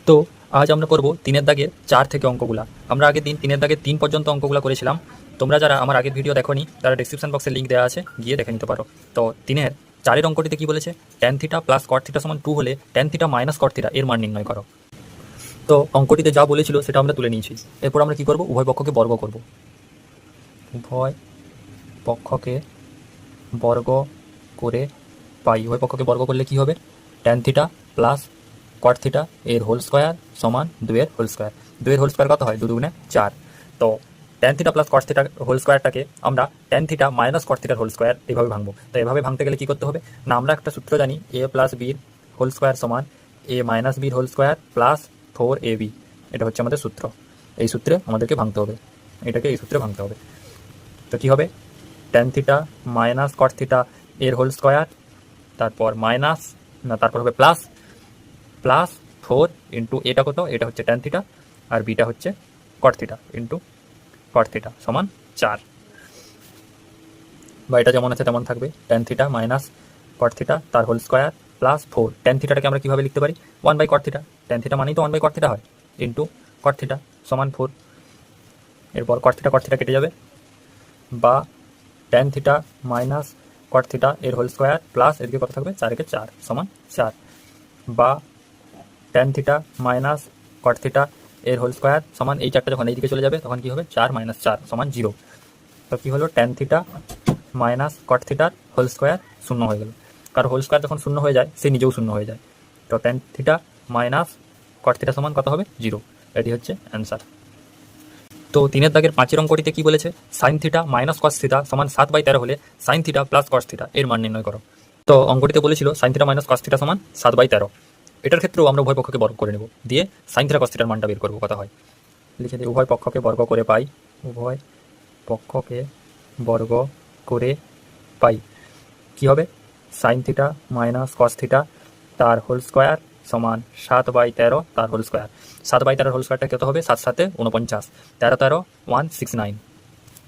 তো আজ আমরা করব 3-এর দাগের 4 থেকে অঙ্কগুলা। আমরা আগের দিন 3-এর দাগের 3 পর্যন্ত অঙ্কগুলা করেছিলাম। তোমরা যারা আমার আগের ভিডিও দেখোনি তারা ডেসক্রিপশন বক্সে লিঙ্ক দেওয়া আছে, গিয়ে দেখে নিতে পারো। তো 3-এর 4-এর অঙ্কটিতে কি বলেছে, tan theta plus cot theta সমান 2 হলে tan theta minus cot theta এর মান নির্ণয় করো। তো অঙ্কটিতে যা বলেছিল সেটা আমরা তুলে নিয়েছি। এরপর আমরা কি করব, উভয় পক্ষকে বর্গ করব। উভয় পক্ষকে বর্গ করে পাই। উভয় পক্ষকে বর্গ করলে কি হবে, tan theta plus cot theta এর হোল স্কোয়ার সমান 2-এর হোল স্কোয়ার। 2-এর হোল স্কোয়ার কত হয়, 2 দুগুণে 4। তো tan theta plus cot theta whole স্কোয়ারটাকে আমরা tan থিটা মাইনাস cot থিটার হোল স্কোয়ার এভাবে ভাঙবো। তো এভাবে ভাঙতে গেলে কি করতে হবে না, আমরা একটা সূত্র জানি, a প্লাস বির হোল স্কোয়ার সমান a মাইনাস বির হোল স্কোয়ার প্লাস 4ab। এটা হচ্ছে আমাদের সূত্র। এই সূত্রে আমাদেরকে ভাঙতে হবে, এটাকে এই সূত্রে ভাঙতে হবে। তো কী হবে, tan theta minus cot theta এর হোল স্কোয়ার, তারপর মাইনাস না তারপর হবে প্লাস 4 ইন্টু এটা কত, এটা হচ্ছে tan থিটা আর বিটা হচ্ছে cot theta into cot theta সমান 4। বা এটা যেমন আছে তেমন থাকবে, tan theta minus cot theta তার হোল স্কোয়ার প্লাস 4। tan থিটাটাকে আমরা কীভাবে লিখতে পারি, 1/cot থিটা। tan থিটা মানেই তো 1/cot থিটা হয়, ইন্টু cot থিটা সমান 4। এরপর cot থিটা কেটে যাবে, বা tan theta minus cot theta এর হোল স্কোয়ার প্লাস এদিকে কত থাকবে, 4 4 সমান 4। বা tan theta minus cot theta এর হোল স্কোয়ার সমান এই 4টা যখন এইদিকে চলে যাবে তখন কি হবে, 4 - 4 সমান 0। তো কী হলো, tan থিটা মাইনাস cot থিটার হোল স্কোয়ার শূন্য হয়ে গেল। কারণ হোল স্কোয়ার যখন শূন্য হয়ে যায় সে নিজেও শূন্য হয়ে যায়। তো tan theta minus cot theta সমান কত হবে, 0। এটি হচ্ছে অ্যান্সার। তো 3-এর দাগের 5-এর অঙ্কটিতে কি বলেছে, sine theta minus cos theta সমান 7/13 হলে sign theta plus cos theta এর মান নির্ণয় করো। তো অঙ্কটিতে বলেছিল sign theta minus cos theta সমান 7/13। এটার ক্ষেত্রেও আমরা উভয় পক্ষকে বর্গ করে নেব, দিয়ে সাইন থিটা cos থিটার মানটা বের করবো কত হয়। লিখে দিই, উভয় পক্ষকে বর্গ করে পাই। উভয় পক্ষকে বর্গ করে পাই কি হবে, sign theta minus cos theta তার হোল স্কোয়ার সমান 7/13 তার হোল স্কোয়ার। 7/13 হোল স্কোয়ারটা কত হবে, 7 7 49, 13 13 169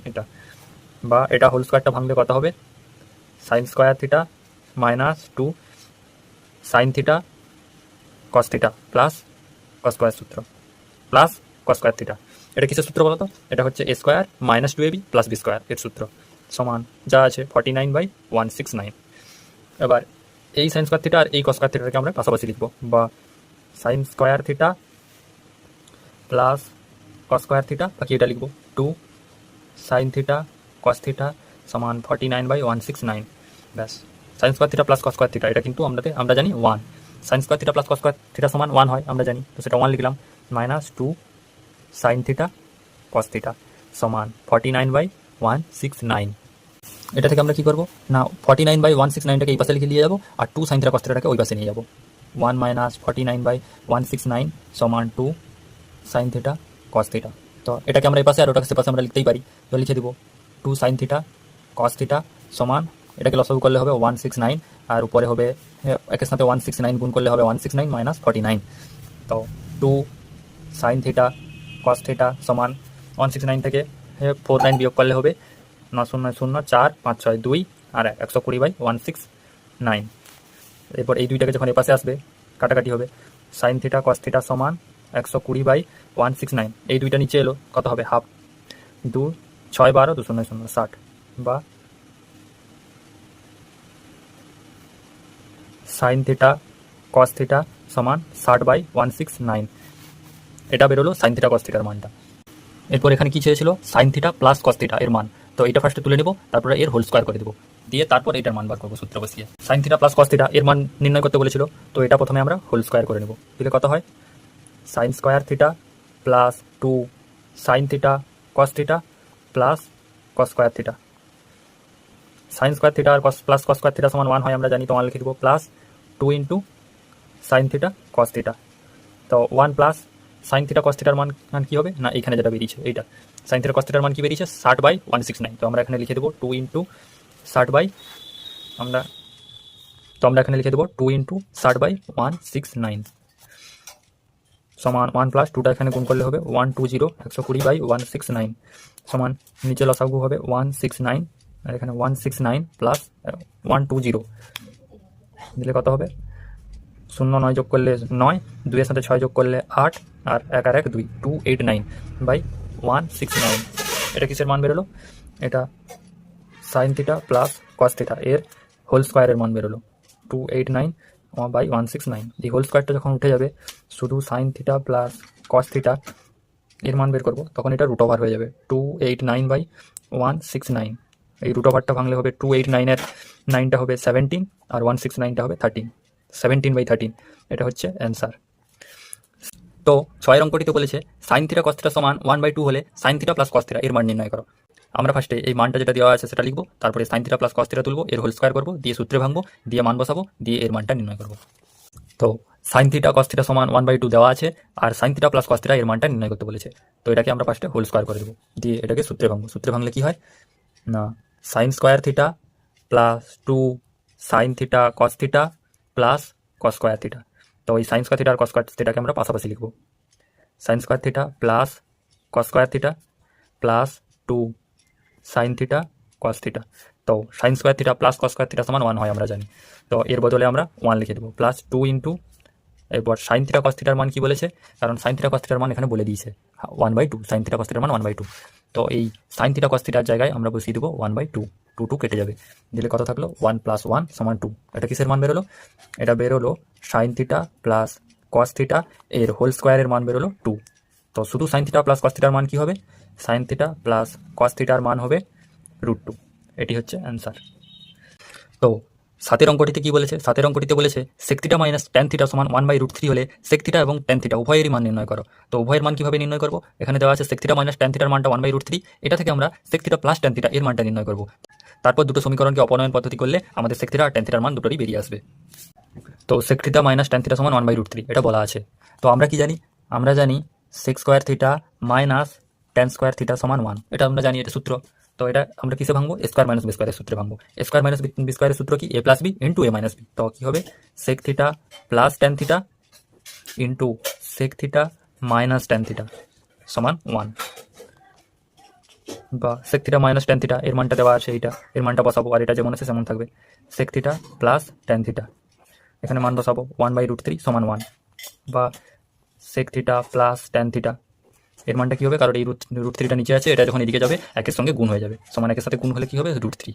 এটা। বা এটা হোল স্কোয়ারটা ভাঙলে কত হবে, sign square theta minus 2 sine theta cos theta plus cos square সূত্র প্লাস cos স্কোয়ার থিটা। এটা কিসের সূত্র বলতো, এটা হচ্ছে a square minus 2ab plus b square এর সূত্র সমান যা আছে 49/169। এবার এই সাইন স্কোয়ার থিটা আর এই cos স্কোয়ার থিটাকে আমরা পাশাপাশি লিখবো, বা sign square theta plus cos square theta, বাকি এটা লিখবো 2 সাইন থিটা cos থিটা সমান 49/169। ব্যাস, sign square theta plus cos square theta এটা কিন্তু আমরা জানি 1। Sign square theta plus cos square theta সমান 1 হয় আমরা জানি, তো সেটা 1 লিখলাম। Minus 2 sine theta cos theta সমান 49/169। এটা থেকে আমরা কি করবো না, 49/169টাকে এই পাশে লিখে নিয়ে যাবো, আর 2 সাইন থিটা cos থিটাটাকে ওই পাশে নিয়ে যাবো। 1 মাইনাস 49/169 সমান 2 সাইন থিটা cos থিটা। তো এটাকে আমরা এই পাশে আর ওটাকে সে পাশে আমরা লিখতেই পারি। তো লিখে দিব 2 সাইন থিটা cos থিটা সমান, এটাকে লসাগু করলে হবে 169, আর উপরে হবে একের সাথে 169 গুণ করলে হবে 169 মাইনাস 49। তো 2 সাইন থিটা cos থিটা সমান 169 থেকে 49 বিয়োগ করলে হবে 9 0 0 4 5 6 2 আর 120/169। এরপর এই দুইটাকে যখন এ পাশে আসবে কাটাকাটি হবে, সাইন থিটা cos থিটা সমান 120/169। এই দুইটা নিচে এলো কত হবে, হাফ। 2 6 12 2 0 0 60, বা সাইন থিটা cos থিটা সমান 60/169। এটা বেরোলো সাইন থিটা cos থিটার মানটা। এরপর এখানে কি চেয়েছিল, sign theta plus cos theta এর মান। তো এটা ফার্স্টে তুলে নেব, তারপরে এর হোল স্কোয়ার করে দেবো, দিয়ে তারপর এটার মান বার করবো সূত্র বসিয়ে। Sign theta plus cos theta এর মান নির্ণয় করতে বলেছিল, তো এটা প্রথমে আমরা হোল স্কোয়ার করে নেব। দিলে কত হয়, sine square theta plus 2 sine theta cos theta plus cos square theta. Sine square theta আর প্লাস cos স্কোয়ার থিটা সমান 1 হয় আমরা জানি, তো 1 লিখে দেবো, plus 2 into sine theta cos theta. তো 1 প্লাস সাইন থিটা cos থিটার মান কী হবে না, এইখানে যেটা বেরিয়েছে এইটা সাইন থিটা cos থিটার মান কি বেরিয়েছে 60/169। তো আমরা এখানে লিখে দেবো 2 ইন্টু 60 আমরা এখানে লিখে দেবো 2 ইন্টু 60/169 সমান 1 প্লাস 2টা এখানে গুণ করলে হবে 120 120/169 সমান নিচে লসাগু হবে 169, আর এখানে 169 প্লাস 120 দিলে কত হবে 0 9 যোগ করলে 9, 2 এর সাথে 6 যোগ করলে 8, আর 1 আর 1 2, 289 বাই 169। এটা কিসের মান বেরোলো? এটা sign theta plus cos theta এর হোল স্কোয়ারের মান বেরোলো 289 বাই 169। এই হোল স্কোয়ারটা যখন উঠে যাবে, শুধু sign theta plus cos theta এর মান বের করবো, তখন এটা রুট ওভার হয়ে যাবে 289 বাই 169। এই রুট ওভারটা ভাঙলে হবে 289-এর 9টা হবে 17 আর 169টা হবে 13, 17/13। এটা হচ্ছে অ্যান্সার। তো 6 অঙ্কটিতে বলেছে সাইন থিটা কস থিটা সমান 1/2 হলে sign theta plus cos theta এর মান নির্ণয় করো। আমরা ফার্স্টে এই মানটা যেটা দেওয়া আছে সেটা লিখবো, তারপরে sign theta plus cos theta তুলবো, এর হোল স্কোয়ার করবো, দিয়ে সূত্রে ভাঙবো, দিয়ে মান বসাবো, দিয়ে এর মানটা নির্ণয় করবো। তো সাইন থিটা কস থিটা সমান 1/2 দেওয়া আছে, আর sine theta plus cos theta এর মানটা নির্ণয় করতে বলেছে। তো এটাকে আমরা ফার্স্টে হোল স্কোয়ার করে দেবো, দিয়ে এটাকে সূত্রে ভাঙবো। সূত্রে ভাঙলে কি হয় না, sine square theta plus 2 sine theta cos theta plus cos square theta. তো এই সাইন স্কোয়ার থিটা আর কস স্কোয়ার থিটাকে আমরা পাশাপাশি লিখবো। Sine square theta plus cos square theta plus 2 sine theta cos theta. তো sine square theta plus cos square theta সমান 1 হয় আমরা জানি। তো এর বদলে আমরা 1 লিখে দেবো, প্লাস 2 ইন্টু, এরপর সাইন থিটা কস থিটার মান কি বলেছে, কারণ সাইন থিটা কস থিটার মান এখানে বলে দিয়েছে 1/2, সাইন থিটা কস থিটার মান 1/2। তো এই সাইন থিটা কস থিটার জায়গায় আমরা বসিয়ে দেবো 1/2, 2 কেটে যাবে, দিলে কত থাকলো 1 + 1 = 2। এটা কিসের মান বেরোলো? এটা বেরোলো sign theta plus cos theta এর হোল স্কোয়ারের মান বেরোলো 2। তো শুধু সাইন থিটা প্লাস কস থিটার মান কি হবে? সাইন থিটা প্লাস কস থিটার মান হবে √2। এটি হচ্ছে অ্যান্সার। তো 7 অঙ্কটিতে কি বলেছে? 7 অঙ্কটিতে বলেছে sec theta minus tan theta সমান 1/√3 হলে সেক থিটা এবং ট্যান থিটা উভয়েরই মান নির্ণয় করো। তো উভয়ের মান কিভাবে নির্ণয় করবো? এখানে দেওয়া আছে সেক থিটা মাইনাস ট্যান থিটার মানটা 1/√3, এটা থেকে আমরা sec theta plus tan theta এর মানটা নির্ণয় করবো। তারপর দুটো সমীকরণকে অপনয়ন পদ্ধতি করলে আমাদের সেক থিটা আর ট্যান থিটার মান দুটোরই বেরিয়ে আসবে। তো sec theta minus tan theta সমান 1/√3 এটা বলা আছে। তো আমরা কি জানি? আমরা জানি sec square theta minus tan square theta সমান 1, এটা আমরা জানি, এটা সূত্র। তো এটা আমরা কিসে ভাঙবো? a স্কোয়ার মাইনাস b স্কোয়ারের সূত্রে ভাঙবো। a স্কোয়ার মাইনাস b স্কোয়ারের সূত্র কি? a + b into a - b। তো কি হবে? Sec theta plus tan theta into sec theta minus tan theta সমান 1, বা sec theta minus tan theta এর মানটা দেওয়া আছে, এইটা এর মানটা বসাবো, আর এটা যেমন আছে সেমন থাকবে। Sec theta plus tan theta, এখানে মান বসাবো 1/√3 সমান 1, বা sec theta plus tan theta এর মানটা কী হবে? কারণ এই √3টা নিচে আছে, এটা যখন এদিকে যাবে একের সঙ্গে গুণ হয়ে যাবে, সমান একের সাথে গুণ হলে কী হবে? √3।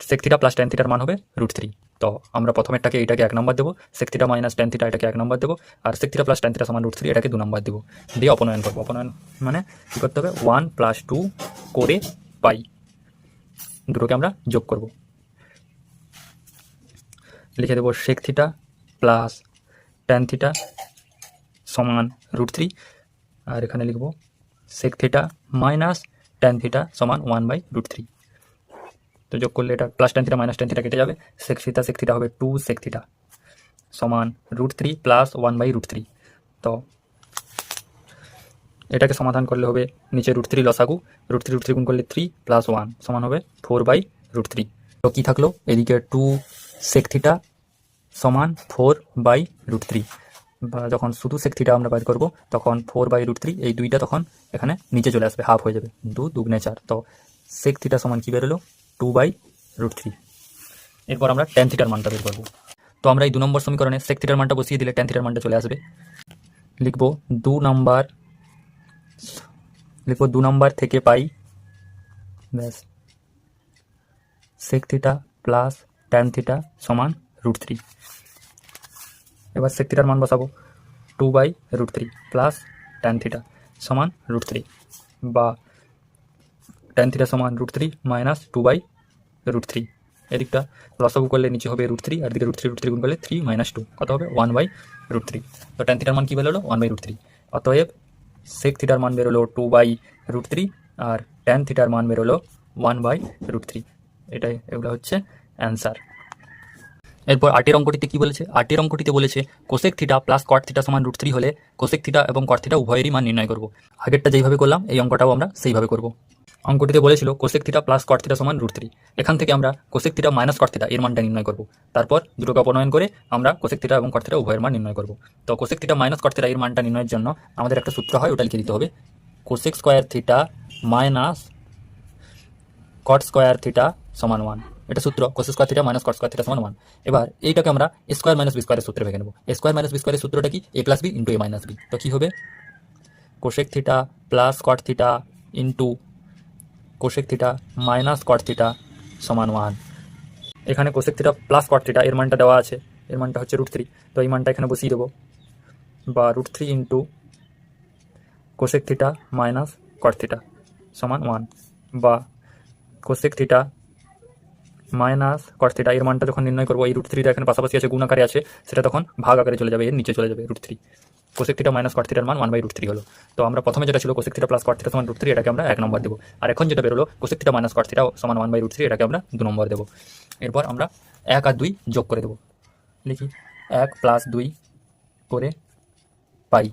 সেক থিটা প্লাস ট্যান থিটার মান হবে √3। তো আমরা প্রথমেরটাকে এটাকে 1 নম্বর দেবো, sec theta minus tan theta এটাকে 1 নম্বর দেবো, আর sec theta plus tan theta সমান √3 এটাকে 2 নম্বর দেবো, দিয়ে অপনয়ন করবো। অপনয়ন মানে কী করতে হবে? 1 + 2 করে পাই, দুটোকে আমরা যোগ করব। লিখে দেবো sec theta plus tan theta সমান √3, আর এখানে লিখব sec theta minus tan theta সমান 1/√3। তো যোগ করলে এটা plus tan theta minus tan theta কেটে যাবে, সেক থিটা হবে 2 সেক থিটা সমান √3 প্লাস 1/√3। তো এটাকে সমাধান করলে হবে নিচে √3 লসাগু, √3 গুণ করলে 3 + 1 সমান হবে 4/√3। তো কী থাকলো? এদিকে 2 সেক থিটা সমান 4/√3, বা যখন শুধু সেক থিটা আমরা বের করবো তখন 4/√3, এই দুইটা তখন এখানে নিচে চলে আসবে, হাফ হয়ে যাবে, 2 দুগুণে 4। তো সেক থিটা সমান কী বেরোলো? 2/√3। এরপর আমরা ট্যান থিটার মানটা বের করবো। তো আমরা এই 2 নম্বর সমীকরণে সেক থিটার মানটা বসিয়ে দিলে ট্যান থিটার মানটা চলে আসবে। লিখবো 2 নম্বর থেকে পাই, ব্যাস, sec theta plus tan theta সমান √3। এবার সেক থিটার মান বসাবো 2/√3 প্লাস ট্যান থিটা সমান √3, বা ট্যান থিটা সমান √3 মাইনাস 2/√3। এদিকটা লসাগু করলে নিচে হবে √3, আর দিকে √3 গুণ করলে 3 - 2 কত হবে? 1/√3। তো ট্যান থিটার মান কী বেরোলো? 1/√3। অতএব সেক থিটার মান বেরোলো 2/√3, আর ট্যান থিটার মান বেরোলো 1/√3। এটাই, এগুলো হচ্ছে অ্যান্সার। এরপর 8 অঙ্কটিতে কি বলেছে? 8 অঙ্কটিতে বলেছে cosec theta plus cot theta সমান √3 হলে কোসেক থিটা এবং কট থিটা উভয়েরই মান নির্ণয় করব। আগেরটা যেইভাবে করলাম এই অঙ্কটাও আমরা সেইভাবে করব। অঙ্কটিতে বলেছিল cosec theta plus cot theta সমান √3, এখান থেকে আমরা cosec theta minus cot theta এর মানটা নির্ণয় করব। তারপর দুটোকে অপনয়ন করে আমরা কোসেক থিটা এবং কট থিটা উভয়ের মান নির্ণয় করব। তো cosec theta minus cot theta এর মানটা নির্ণয়ের জন্য আমাদের একটা সূত্র হয়, ওটা লিখে দিতে হবে। Cosec square theta minus cot square theta সমান 1, এটা সূত্র cos square theta minus cot square theta সমান 1। এবার এইটাকে আমরা এ স্কোয়ার মাইনাস বি স্কোয়ারের সূত্রে ভেঙে নেব। এ স্কোয়ার মাইনাস বি স্কোয়ারের সূত্রটা কি? এ প্লাস বি ইন্টু এ মাইনাস বি। তো কী হবে? Cosec theta plus cot theta into cosec theta minus cot theta সমান 1। এখানে cosec theta plus cot theta এর মানটা দেওয়া আছে, এর মানটা হচ্ছে √3। তো এই মানটা এখানে বসিয়ে দেবো, বা √3 into cosec theta minus cot theta সমান 1, বা cosec theta minus cot theta এর মানটা যখন নির্ণয় করবো, এই √3টা এখানে পাশাপাশি আছে, গুণ আকারে আছে, সেটা তখন ভাগ আকারে চলে যাবে, এর নিচে চলে যাবে √3। কোশেক থিটা মাইনাস কট থিটার মান 1/√3 হলো। তো আমরা প্রথমে যেটা ছিল cosec theta plus cot theta সমান √3, এটাকে আমরা 1 নম্বর দেবো। আর এখন যেটা বেরোলো cosec theta minus cot theta সমান 1/√3, এটাকে আমরা 2 নম্বর দেবো। এরপর আমরা 1 আর 2 যোগ করে দেবো। লিখি 1 + 2 করে পাই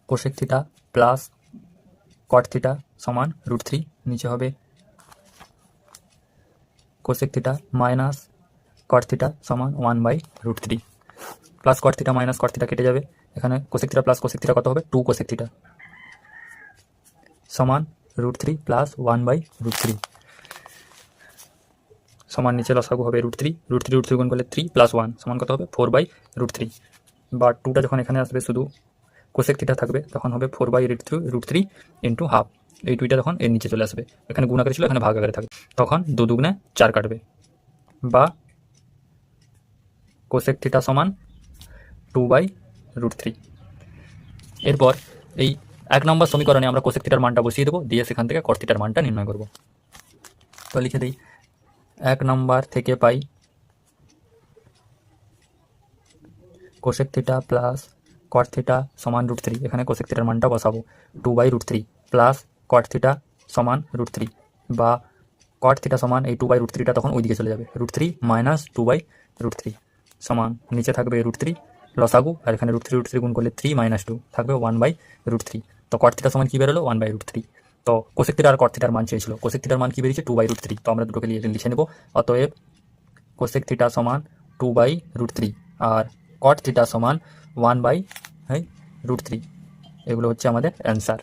cosec theta plus cot theta সমান √3, নিচে হবে cosec theta minus cot theta সমান 1/√3। Plus cot theta minus cot theta কেটে যাবে, এখানে cosec theta plus cosec theta কত হবে? 2 কোশেক থিটা সমান √3 প্লাস 1/√3 সমান নিচে লসাগু হবে √3, √3 গুণ করলে 3 + 1 সমান কত হবে? 4/√3। বা 2টা যখন এখানে আসবে শুধু কোশেক থিটা থাকবে, তখন হবে 4/√3 ইন্টু হাফ। এই 2টা তখন এর নিচে চলে আসবে, এখানে গুণ আকারে ছিল, এখানে ভাগ আকারে থাকবে, তখন 2 দুগুণে 4 কাটবে, বা কোশেক থিটা সমান 2/√3। এরপর এই 1 নম্বর সমীকরণে আমরা কোশেক থিটার মানটা বসিয়ে দেবো, দিয়ে সেখান থেকে কট থিটার মানটা নির্ণয় করব। তো লিখে দিই 1 নম্বর থেকে পাই cosec theta plus cot theta সমান √3, এখানে কোশেক থিটার মানটা বসাবো 2/√3 প্লাস কট থিটা সমান √3, বা কট থিটা সমান এই 2/√3টা তখন ওইদিকে চলে যাবে, √3 মাইনাস 2/√3 সমান নিচে থাকবে √3 লসাগু, আর এখানে √3 গুণ করলে 3 - 2 থাকবে 1/√3। তো কট থিটা সমান কী বেরোলো? 1/√3। তো কোশেক থিটা আর কট থিটার মান চেয়েছিল, কোশেক থিটার মান কী বেরিয়েছে? 2/√3। তো আমরা দুটোকে লিখে নেব। অতএব কোশেক থিটা সমান 2/√3 আর কট থিটা সমান 1/√3। এগুলো হচ্ছে আমাদের অ্যান্সার।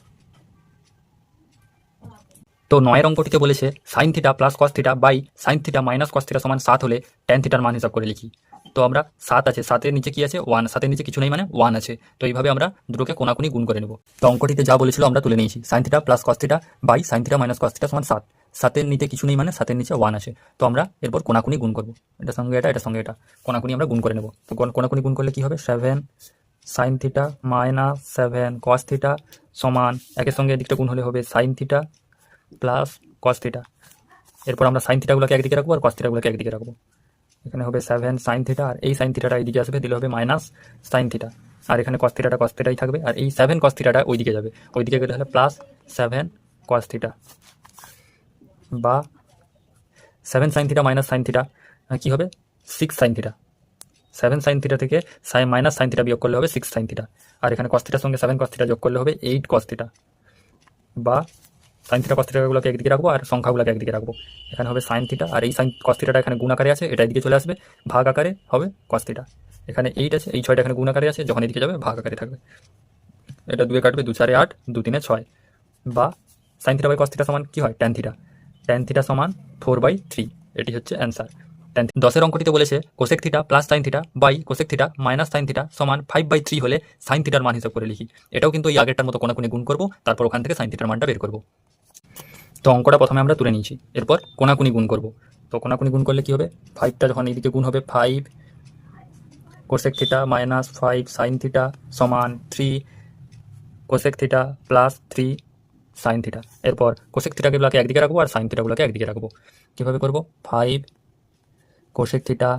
তো 9 অঙ্কটিতে বলেছে sine theta plus cos theta by sine theta minus cos theta সমান 7 হলে ট্যান থিটার মান হিসাব করে লিখি। তো আমরা 7 আছে, 7-এর নিচে কি আছে? 1। 7-এর নিচে কিছু নেই মানে 1 আছে। তো এইভাবে আমরা দুটোকে কোনাকুনি গুণ করে নেব। তো অঙ্কটিতে যা বলেছিল আমরা তুলে নিয়েছি, sine theta plus cos theta by sine theta minus cos theta সমান 7। 7-এর নিচে কিছু নেই মানে 7-এর নিচে 1 আছে। তো আমরা এরপর কোনাকুনি গুণ করব, এটার সঙ্গে এটা, এটার সঙ্গে এটা, কোনাকুনি আমরা গুণ করে নেব। তো কোনাকুনি গুণ করলে কি হবে? 7 সাইন থিটা মাইনাস 7 কস থিটা সমান, একের সঙ্গে এদিকটা গুণ হলে হবে sign theta plus cos theta. এরপর আমরা সাইন থিটাগুলোকে একদিকে রাখবো আর কস থিটাগুলোকে একদিকে রাখবো। এখানে হবে 7 সাইন থিটা, আর এই সাইন থিটাটা এইদিকে আসবে, দিলে হবে মাইনাস সাইন থিটা, আর এখানে কস থিটাটা কস থিটাই থাকবে, আর এই 7 কস থিটাটা ওইদিকে যাবে, ওইদিকে গেলে হলে প্লাস 7 কস থিটা, বা 7 sine theta minus sine theta কী হবে? 6 সাইন থিটা। 7 সাইন থিটা থেকে মাইনাস সাইন থিটা বিয়োগ করলে হবে 6 সাইন থিটা, আর এখানে কস থিটার সঙ্গে 7 কস থিটা যোগ করলে হবে 8 কস থিটা, বা সাইন থিটা কস থিটাগুলোকে একদিকে রাখবো আর সংখ্যাগুলোকে একদিকে রাখবো। এখানে হবে সাইন থিটা, আর এই সাইন কস থিটাটা এখানে গুণ আকারে আছে, এটা এদিকে চলে আসবে, ভাগ আকারে হবে কস থিটা। এখানে 8 আছে, এই 6টা এখানে গুণ আকারে আছে, যখন এদিকে যাবে ভাগ আকারে থাকবে। এটা 2 কাটবে, 2 4 8, 2 3 6, বা sine theta by cos theta সমান কী হয়? Tan theta. ট্যান থিটা সমান 4/3। এটি হচ্ছে অ্যান্সার। 10-এর অঙ্কটিতে বলেছে cosec theta plus sine theta by cosec theta minus sine theta সমান 5/3 হলে সাইন থিটার মান হিসাব করে লিখি। এটাও কিন্তু এই আগেরটার মতো কোনাকুনি গুণ করবো, তারপর ওখান থেকে সাইন থিটার মানটা বের করবো। তো অঙ্কটা প্রথমে আমরা তুলে নিয়েছি, এরপর কোনাকুনি গুণ করব। তো কোনাকুনি গুণ করলে কি হবে? 5টা যখন এইদিকে গুণ হবে 5 cosec theta minus 5 sign theta সমান 3 cosec theta plus 3 sine theta. এরপর কোসেক থিটাগুলোকে একদিকে রাখবো আর সাইন থিটাগুলোকে একদিকে রাখবো। কীভাবে করবো? 5 কোসেক থিটা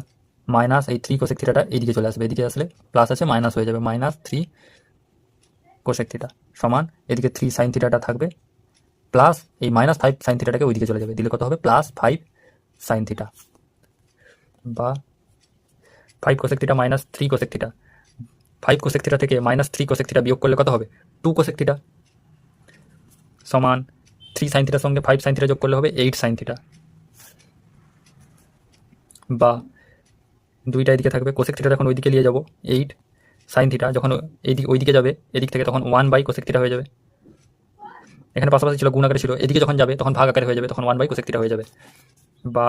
মাইনাস এই 3 কোসেক থিটাটা এইদিকে চলে আসবে, এদিকে আসলে প্লাস আছে মাইনাস হয়ে যাবে, মাইনাস 3 কোসেক থিটা সমান এদিকে 3 সাইন থিটাটা থাকবে, প্লাস এই মাইনাস 5 সাইন থিটাটাকে ওইদিকে চলে যাবে, দিলে কত হবে? প্লাস 5 সাইন থিটা, বা 5 cosec theta minus 3 cosec theta. 5 cosec theta থেকে মাইনাস 3 কোসেক থিটা বিয়োগ করলে কত হবে? 2 কোসেক থিটা সমান 3 সাইন থিটার সঙ্গে 5 সাইন থিটা যোগ করলে হবে 8 সাইন থিটা, বা 2টা এদিকে থাকবে, কোসেক থিটা যখন ওইদিকে নিয়ে যাব 8 সাইন থিটা, যখন ওইদিকে যাবে এদিক থেকে তখন 1/কোসেক থিটা হয়ে যাবে। এখানে পাশাপাশি ছিল গুণ আকারে ছিল, এদিকে যখন যাবে তখন ভাগ আকারে হয়ে যাবে, তখন 1 বাই কোসেক থিটা হয়ে যাবে। বা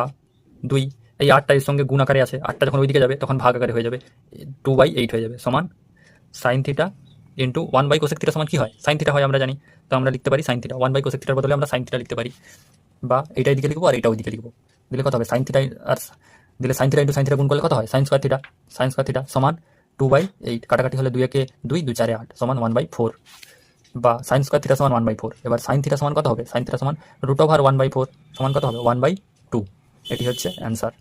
2, এই 8টা এর সঙ্গে গুণ আকারে আছে, 8টা যখন ওইদিকে যাবে তখন ভাগ আকারে হয়ে যাবে, 2/8 হয়ে যাবে, সমান sine theta into 1 by cosec theta সমান কি হয়, সাইন থিটা হয় আমরা জানি। তো আমরা লিখতে পারি সাইন থিটা, 1 বাই কোসেক থিটার বদলে আমরা সাইন থিটা লিখতে পারি। বা এইটা এদিকে লিখবো আর এইটা ওইদিকে লিখবো, দিলে কত হবে সাইন থিটা, আর দিলে sign theta into sine theta গুণ করলে কত হয় sine square theta, sine square theta সমান 2/8, কাটাকাটি হলে 2 একে 2, 2 4 8 সমান 1/4। বা সাইন স্কোয়ার থিটা সমান 1/4। এবার সাইন থিটা সমান কত হবে, সাইন থিটা সমান √1/4 সমান কত হবে 1/2। এটি হচ্ছে অ্যান্সার।